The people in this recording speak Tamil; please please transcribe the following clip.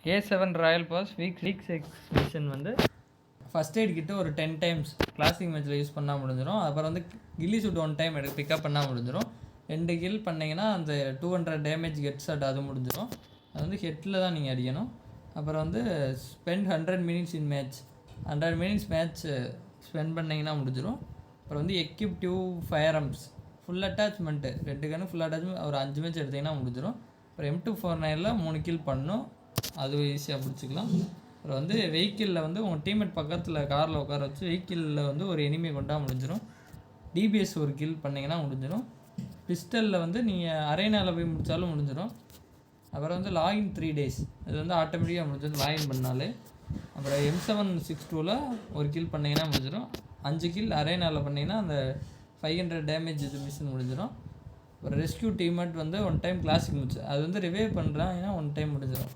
K7 royal pass week 6 mission வந்து ஃபஸ்ட் எய்ட் கிட்ட ஒரு 10 டைம்ஸ் கிளாசிக் மேட்ச்சில் யூஸ் பண்ணால் முடிஞ்சிடும். அப்புறம் வந்து கில்லி சூட் 1 டைம் பிக்கப் பண்ணால் முடிஞ்சிடும். 2 கில் பண்ணிங்கன்னா அந்த 200 டேமேஜ் ஹெட் ஷாட் அது முடிஞ்சிடும். அது வந்து ஹெட்டில் தான் நீங்கள் அடிக்கணும். அப்புறம் வந்து ஸ்பெண்ட் 100 மினிட்ஸ் இன் மேட்ச் 100 மினிட்ஸ் மேட்ச் ஸ்பெண்ட் பண்ணிங்கன்னா முடிஞ்சிடும். அப்புறம் வந்து equip 2 fire arms full attachment 2 கன்னு ஃபுல் அட்டாச்மெண்ட் ஒரு 5 மேட்ச் எடுத்திங்கன்னா முடிஞ்சிடும். அப்புறம் M249 3 கில் பண்ணணும், அது ஈஸியாக பிடிச்சிக்கலாம். அப்புறம் வந்து வெஹிக்கிளில் வந்து உங்கள் டீம்மேட் பக்கத்தில் காரில் உட்கார வச்சு வெஹிக்கிளில் வந்து ஒரு எனிமி கொண்டா முடிஞ்சிடும். டிபிஎஸ் ஒரு கில் பண்ணிங்கன்னா முடிஞ்சிடும். பிஸ்டலில் வந்து நீங்கள் அரேனாவில் போய் முடித்தாலும் முடிஞ்சிடும். அப்புறம் வந்து லாகின் 3 days இது வந்து ஆட்டோமேட்டிக்காக முடிஞ்சிடும் லாகின் பண்ணாலே. அப்புறம் M762 ஒரு கில் பண்ணிங்கன்னா முடிஞ்சிடும். 5 கில் அரேனாவில் பண்ணிங்கன்னா அந்த 500 டேமேஜ் இது மிஷின் முடிஞ்சிடும். அப்புறம் ரெஸ்கியூ டீம்மேட் வந்து 1 டைம் கிளாசிக் முடிச்சு அது வந்து ரிவைவ் பண்ணுறான், ஏன்னா 1 டைம் முடிஞ்சிடும்.